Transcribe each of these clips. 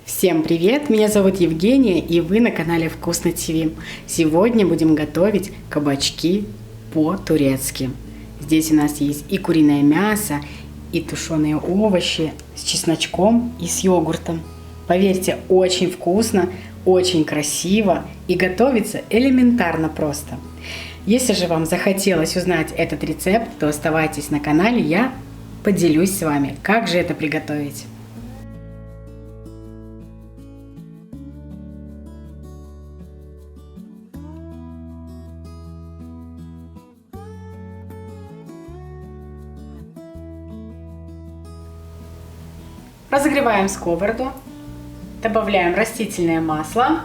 Всем привет! Меня зовут Евгения, и вы на канале Вкусно ТВ. Сегодня будем готовить кабачки по-турецки. Здесь у нас есть и куриное мясо, и тушеные овощи с чесночком и с йогуртом. Поверьте, очень вкусно, очень красиво и готовится элементарно просто. Если же вам захотелось узнать этот рецепт, то оставайтесь на канале, я поделюсь с вами, как же это приготовить. Разогреваем сковороду, добавляем растительное масло,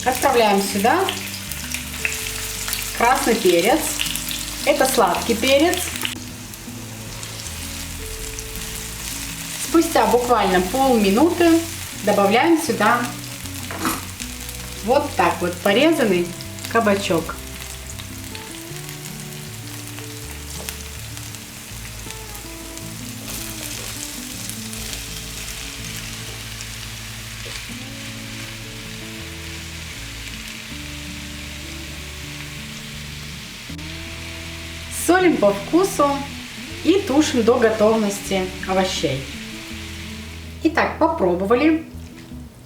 отправляем сюда красный перец, это сладкий перец. Спустя буквально полминуты добавляем сюда вот так вот порезанный кабачок. Солим по вкусу и тушим до готовности овощей. Итак, попробовали.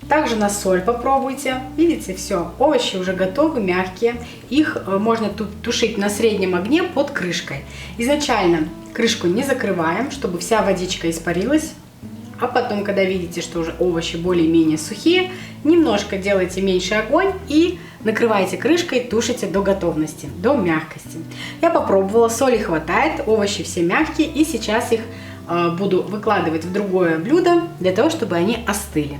Также на соль попробуйте. Видите, все, овощи уже готовы, мягкие. Их можно тушить на среднем огне под крышкой. Изначально крышку не закрываем, чтобы вся водичка испарилась. А потом, когда видите, что уже овощи более-менее сухие, немножко делайте меньше огонь и накрывайте крышкой, тушите до готовности, до мягкости. Я попробовала, соли хватает, овощи все мягкие, и сейчас их буду выкладывать в другое блюдо, для того, чтобы они остыли.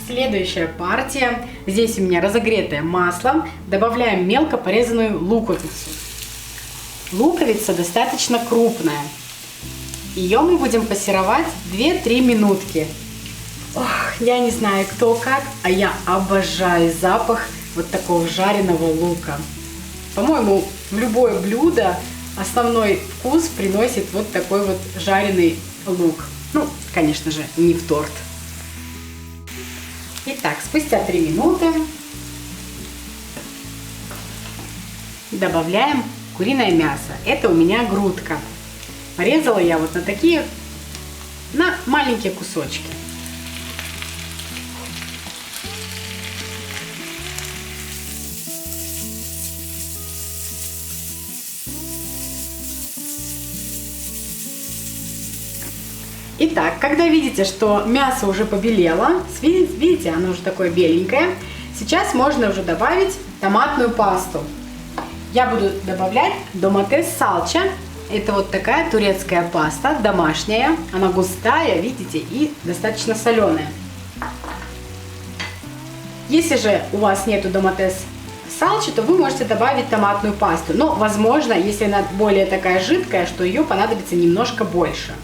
Следующая партия. Здесь у меня разогретое масло. Добавляем мелко порезанную луковицу. Луковица достаточно крупная. Ее мы будем пассеровать 2-3 минутки. Ох, я не знаю кто как, а я обожаю запах вот такого жареного лука. По-моему, в любое блюдо основной вкус приносит вот такой вот жареный лук. Ну, конечно же, не в торт. Итак, спустя 3 минуты добавляем куриное мясо. Это у меня грудка. Порезала я вот на маленькие кусочки. Итак, когда видите, что мясо уже побелело, видите, оно уже такое беленькое, сейчас можно уже добавить томатную пасту. Я буду добавлять доматес салча. Это вот такая турецкая паста, домашняя. Она густая, видите, и достаточно соленая. Если же у вас нету доматес салчи, то вы можете добавить томатную пасту. Но, возможно, если она более такая жидкая, что ее понадобится немножко больше.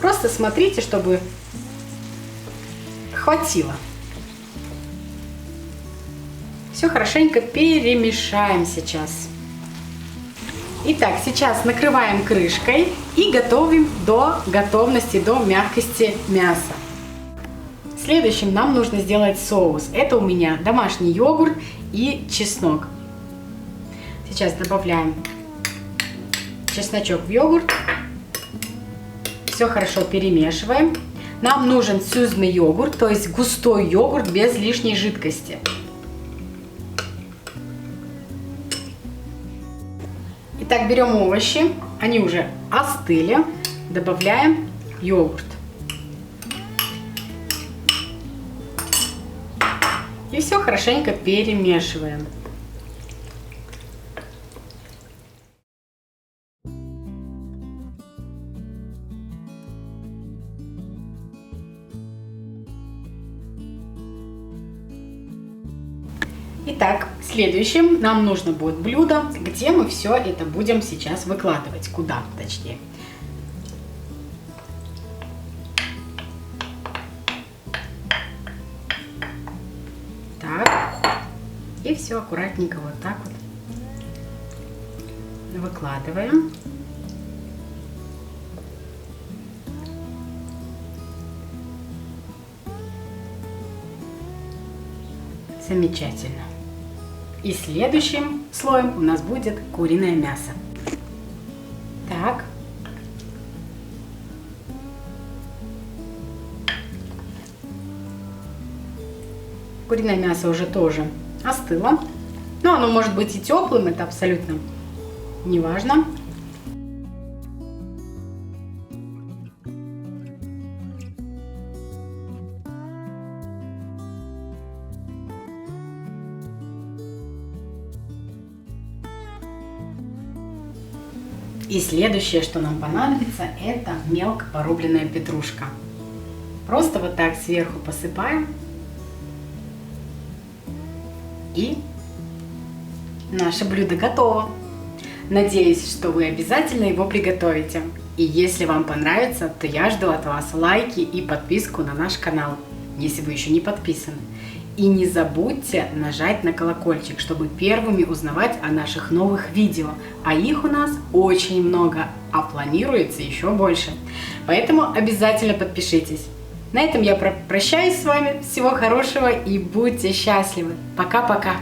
Просто смотрите, чтобы хватило. Все хорошенько перемешаем сейчас. Итак, сейчас накрываем крышкой и готовим до готовности, до мягкости мяса. Следующим нам нужно сделать соус. Это у меня домашний йогурт и чеснок. Сейчас добавляем чесночок в йогурт. Все хорошо перемешиваем. Нам нужен сюзный йогурт, то есть густой йогурт без лишней жидкости. Итак, берем овощи, они уже остыли, добавляем йогурт. И все хорошенько перемешиваем. Итак, следующим нам нужно будет блюдо, где мы все это будем сейчас выкладывать. Куда, точнее. Так. И все аккуратненько вот так вот выкладываем. Замечательно. И следующим слоем у нас будет куриное мясо. Так. Куриное мясо уже тоже остыло. Но оно может быть и теплым, это абсолютно не важно. И следующее, что нам понадобится, это мелко порубленная петрушка. Просто вот так сверху посыпаем. И наше блюдо готово. Надеюсь, что вы обязательно его приготовите. И если вам понравится, то я жду от вас лайки и подписку на наш канал, если вы еще не подписаны. И не забудьте нажать на колокольчик, чтобы первыми узнавать о наших новых видео. А их у нас очень много, а планируется еще больше. Поэтому обязательно подпишитесь. На этом я прощаюсь с вами. Всего хорошего и будьте счастливы. Пока-пока.